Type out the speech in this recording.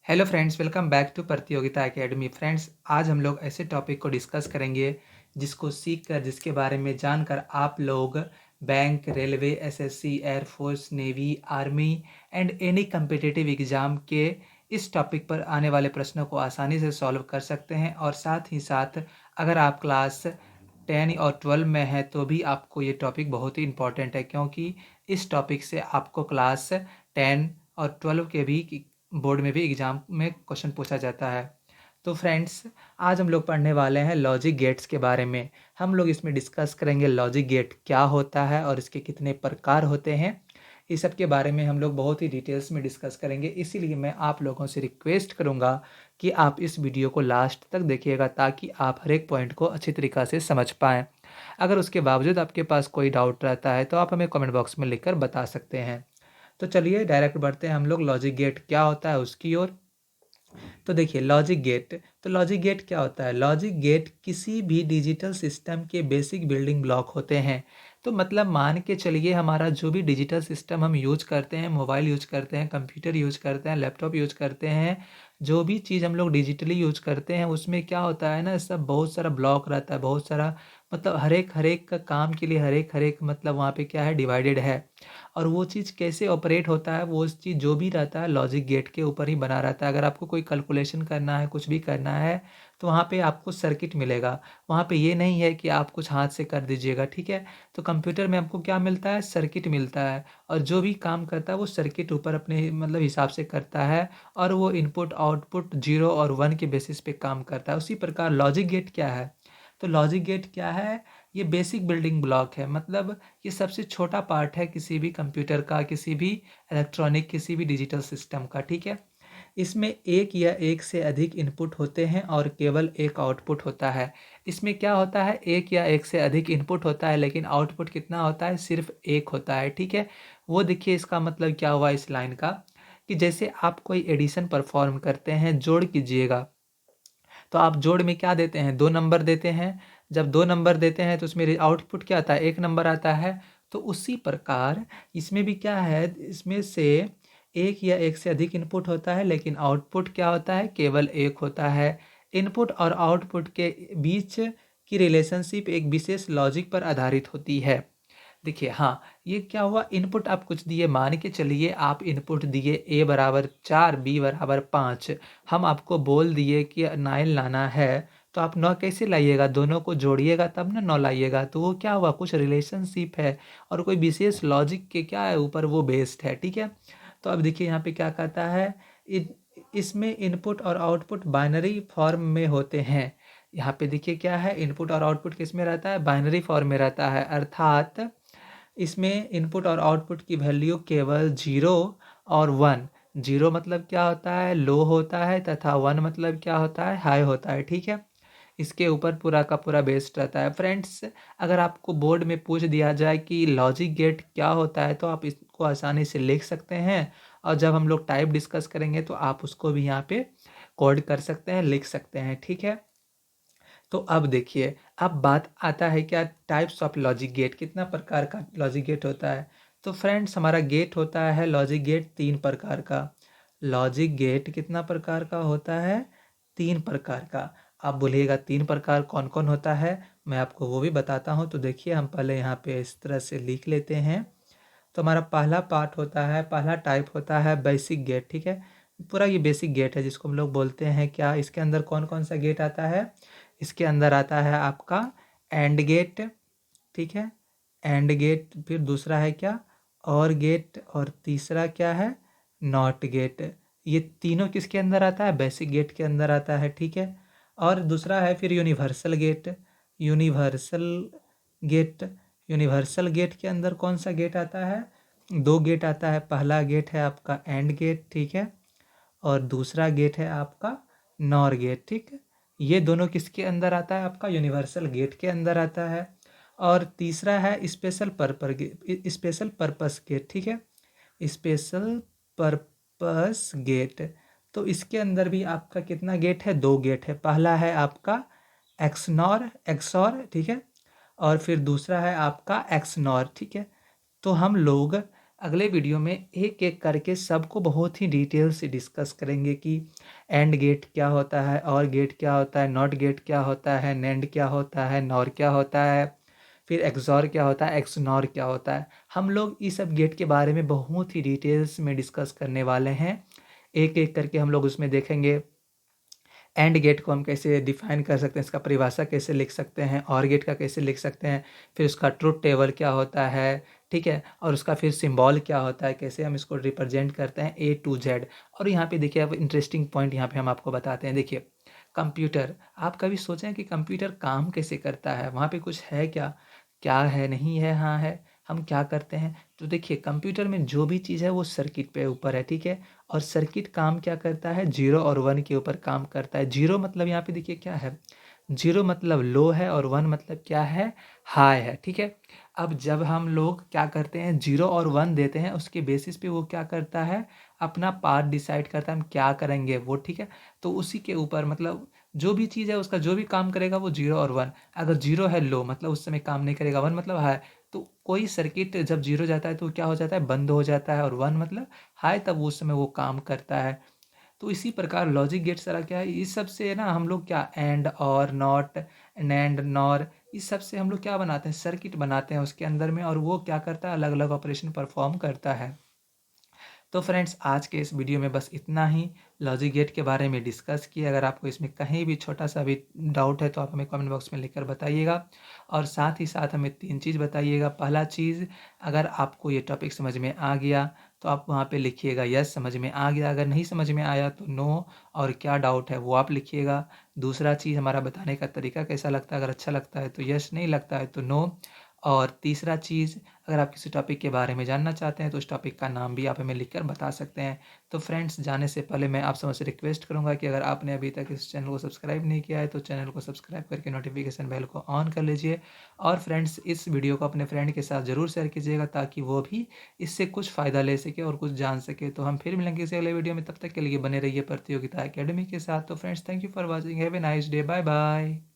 Hello friends, welcome back to Pratiyogita academy. Friends, आज हम लोग ऐसे टॉपिक को डिस्कस करेंगे जिसको सीख कर, जिसके बारे में जानकर आप लोग bank, railway, SSC, air force, navy, army and any competitive exam के इस टॉपिक पर आने वाले प्रश्नों को आसानी से सॉल्व कर सकते हैं। और साथ ही साथ अगर आप क्लास 10 और 12 में हैं तो भी आपको ये टॉपिक बहुत ही इम्पॉर्टेंट है, क्योंकि इस टॉपिक से आपको क्लास 10 और 12 के भी बोर्ड में भी एग्ज़ाम में क्वेश्चन पूछा जाता है। तो फ्रेंड्स, आज हम लोग पढ़ने वाले हैं लॉजिक गेट्स के बारे में। हम लोग इसमें डिस्कस करेंगे लॉजिक गेट क्या होता है और इसके कितने प्रकार होते हैं। इस सब के बारे में हम लोग बहुत ही डिटेल्स में डिस्कस करेंगे, इसीलिए मैं आप लोगों से रिक्वेस्ट करूंगा कि आप इस वीडियो को लास्ट तक देखिएगा, ताकि आप हर एक पॉइंट को अच्छी तरीक़ा से समझ पाएँ। अगर उसके बावजूद आपके पास कोई डाउट रहता है तो आप हमें कमेंट बॉक्स में लिखकर बता सकते हैं। तो चलिए डायरेक्ट बढ़ते हैं हम लोग लॉजिक गेट क्या होता है उसकी ओर। तो देखिए लॉजिक गेट क्या होता है। लॉजिक गेट किसी भी डिजिटल सिस्टम के बेसिक बिल्डिंग ब्लॉक होते हैं। तो मतलब मान के चलिए, हमारा जो भी डिजिटल सिस्टम हम यूज करते हैं, मोबाइल यूज करते हैं, कंप्यूटर यूज करते हैं, लैपटॉप यूज करते हैं, जो भी चीज़ हम लोग डिजिटली यूज करते हैं उसमें क्या होता है ना, सब बहुत सारा ब्लॉक रहता है, बहुत सारा मतलब हर एक का काम के लिए हर एक मतलब वहाँ पे क्या है, डिवाइडेड है। और वो चीज़ कैसे ऑपरेट होता है, वो चीज़ जो भी रहता है लॉजिक गेट के ऊपर ही बना रहता है। अगर आपको कोई कैलकुलेशन करना है, कुछ भी करना है, तो वहाँ पे आपको सर्किट मिलेगा। वहाँ पे ये नहीं है कि आप कुछ हाथ से कर दीजिएगा, ठीक है। तो कंप्यूटर में आपको क्या मिलता है, सर्किट मिलता है, और जो भी काम करता है वो सर्किट ऊपर अपने मतलब हिसाब से करता है, और वो इनपुट आउटपुट 0 और 1 के बेसिस पे काम करता है। उसी प्रकार लॉजिक गेट क्या है, तो लॉजिक गेट क्या है, ये बेसिक बिल्डिंग ब्लॉक है। मतलब ये सबसे छोटा पार्ट है किसी भी कंप्यूटर का, किसी भी इलेक्ट्रॉनिक, किसी भी डिजिटल सिस्टम का, ठीक है। इसमें एक या एक से अधिक इनपुट होते हैं और केवल एक आउटपुट होता है। इसमें क्या होता है, एक या एक से अधिक इनपुट होता है, लेकिन आउटपुट कितना होता है, सिर्फ एक होता है, ठीक है। वो देखिए इसका मतलब क्या हुआ इस लाइन का, कि जैसे आप कोई एडिशन परफॉर्म करते हैं, जोड़ कीजिएगा, तो आप जोड़ में क्या देते हैं, 2 नंबर देते हैं। जब 2 नंबर देते हैं तो उसमें आउटपुट क्या आता है, 1 नंबर आता है। तो उसी प्रकार इसमें भी क्या है, इसमें से एक या एक से अधिक इनपुट होता है, लेकिन आउटपुट क्या होता है, केवल एक होता है। इनपुट और आउटपुट के बीच की रिलेशनशिप एक विशेष लॉजिक पर आधारित होती है। देखिए, हाँ, ये क्या हुआ, इनपुट आप कुछ दिए, मान के चलिए आप इनपुट दिए a बराबर 4, b बराबर 5। हम आपको बोल दिए कि 9 लाना है, तो आप 9 कैसे लाइएगा, दोनों को जोड़िएगा तब ना 9 लाइएगा। तो वो क्या हुआ, कुछ रिलेशनशिप है और कोई विशेष लॉजिक के क्या है ऊपर वो बेस्ड है, ठीक है। तो अब देखिए यहाँ पे क्या कहता है, इसमें इनपुट और आउटपुट बाइनरी फॉर्म में होते हैं। यहाँ पे देखिए क्या है, इनपुट और आउटपुट किस में रहता है, बाइनरी फॉर्म में रहता है। अर्थात इसमें इनपुट और आउटपुट की वैल्यू केवल 0 और 1। 0 मतलब क्या होता है, लो होता है, तथा 1 मतलब क्या होता है, हाई होता है, ठीक है। इसके ऊपर पूरा का पूरा बेस्ड रहता है। फ्रेंड्स, अगर आपको बोर्ड में पूछ दिया जाए कि लॉजिक गेट क्या होता है, तो आप इसको आसानी से लिख सकते हैं, और जब हम लोग टाइप डिस्कस करेंगे तो आप उसको भी यहाँ पे कोड कर सकते हैं, लिख सकते हैं, ठीक है। तो अब देखिए, अब बात आता है क्या, टाइप्स ऑफ लॉजिक गेट, कितना प्रकार का लॉजिक गेट होता है। तो फ्रेंड्स, हमारा गेट होता है लॉजिक गेट 3 प्रकार का। लॉजिक गेट कितना प्रकार का होता है, 3 प्रकार का। आप बोलिएगा 3 प्रकार कौन कौन होता है, मैं आपको वो भी बताता हूँ। तो देखिए, हम पहले यहाँ पे इस तरह से लिख लेते हैं। तो हमारा पहला पार्ट होता है, पहला टाइप होता है बेसिक गेट, ठीक है। पूरा ये बेसिक गेट है जिसको हम लोग बोलते हैं क्या, इसके अंदर कौन कौन सा गेट आता है, इसके अंदर आता है आपका एंड गेट, ठीक है। एंड गेट, फिर दूसरा है क्या, और गेट, और तीसरा क्या है, नॉट गेट। ये तीनों किसके अंदर आता है, बेसिक गेट के अंदर आता है, ठीक है। और दूसरा है फिर universal gate. Universal gate, universal gate के अंदर कौन सा गेट आता है, 2 गेट आता है। पहला गेट है आपका एंड गेट, ठीक है, और दूसरा गेट है आपका नॉर गेट, ठीक है। ये दोनों किसके अंदर आता है, आपका यूनिवर्सल गेट के अंदर आता है। और तीसरा है स्पेशल पर्पस गेट, ठीक है, स्पेशल पर्पस गेट। तो इसके अंदर भी आपका कितना गेट है, 2 गेट है। पहला है आपका एक्सॉर, ठीक है, और फिर दूसरा है आपका एक्सनॉर, ठीक है। तो हम लोग अगले वीडियो में एक एक करके सबको बहुत ही डिटेल से डिस्कस करेंगे कि एंड गेट क्या होता है, और गेट क्या होता है, नॉट गेट क्या होता है, नेंड क्या होता है, नॉर क्या होता है, फिर एक्सॉर क्या होता है, एक्सनॉर क्या होता है। हम लोग इस सब गेट के बारे में बहुत ही डिटेल्स में डिस्कस करने वाले हैं। एक एक करके हम लोग उसमें देखेंगे। एंड गेट को हम कैसे डिफाइन कर सकते हैं, इसका परिभाषा कैसे लिख सकते हैं, और गेट का कैसे लिख सकते हैं, फिर उसका ट्रुथ टेबल क्या होता है, ठीक है, और उसका फिर सिंबल क्या होता है, कैसे हम इसको रिप्रेजेंट करते हैं A to Z। और यहाँ पे देखिए, अब इंटरेस्टिंग पॉइंट यहाँ पे हम आपको बताते हैं। देखिए, कंप्यूटर, आप कभी सोचें कि कंप्यूटर काम कैसे करता है, वहाँ पे कुछ है क्या, क्या है, नहीं है, हाँ है। हम क्या करते हैं, तो देखिए कंप्यूटर में जो भी चीज़ है वो सर्किट पे ऊपर है, ठीक है। और सर्किट काम क्या करता है, 0 और 1 के ऊपर काम करता है। 0 मतलब यहाँ पे देखिए क्या है, 0 मतलब लो है, और 1 मतलब क्या है, हाई है, ठीक है। अब जब हम लोग क्या करते हैं, 0 और 1 देते हैं, उसके बेसिस पे वो क्या करता है, अपना पार्ट डिसाइड करता है हम क्या करेंगे वो, ठीक है। तो उसी के ऊपर मतलब जो भी चीज़ है उसका जो भी काम करेगा वो 0 और 1। अगर 0 है लो मतलब उस समय काम नहीं करेगा, 1 मतलब हाई। तो कोई सर्किट जब 0 जाता है तो क्या हो जाता है, बंद हो जाता है, और 1 मतलब हाई, तब उस समय वो काम करता है। तो इसी प्रकार लॉजिक गेट सारा क्या है, इस सब से ना हम लोग क्या एंड और नॉट, नैंड, नॉर, इस सब से हम लोग क्या बनाते हैं, सर्किट बनाते हैं उसके अंदर में, और वो क्या करता है, अलग अलग ऑपरेशन परफॉर्म करता है। तो फ्रेंड्स, आज के इस वीडियो में बस इतना ही, लॉजिक गेट के बारे में डिस्कस किया। अगर आपको इसमें कहीं भी छोटा सा भी डाउट है तो आप हमें कमेंट बॉक्स में लिखकर बताइएगा। और साथ ही साथ हमें 3 चीज़ बताइएगा। पहला चीज़, अगर आपको ये टॉपिक समझ में आ गया तो आप वहाँ पे लिखिएगा यस समझ में आ गया, अगर नहीं समझ में आया तो नो, और क्या डाउट है वो आप लिखिएगा। दूसरा चीज़, हमारा बताने का तरीका कैसा लगता है, अगर अच्छा लगता है तो यस, नहीं लगता है तो नो। और तीसरा चीज़, अगर आप किसी टॉपिक के बारे में जानना चाहते हैं तो उस टॉपिक का नाम भी आप हमें लिखकर बता सकते हैं। तो फ्रेंड्स, जाने से पहले मैं आप सबसे रिक्वेस्ट करूंगा कि अगर आपने अभी तक इस चैनल को सब्सक्राइब नहीं किया है तो चैनल को सब्सक्राइब करके नोटिफिकेशन बेल को ऑन कर लीजिए। और फ्रेंड्स, इस वीडियो को अपने फ्रेंड के साथ ज़रूर शेयर कीजिएगा ताकि वो भी इससे कुछ फ़ायदा ले सके और कुछ जान सके। तो हम फिर मिलेंगे किसी अगले वीडियो में, तब तक के लिए बने रहिए प्रतियोगिता एकेडमी के साथ। तो friends, thank you for watching, have a nice day, bye bye.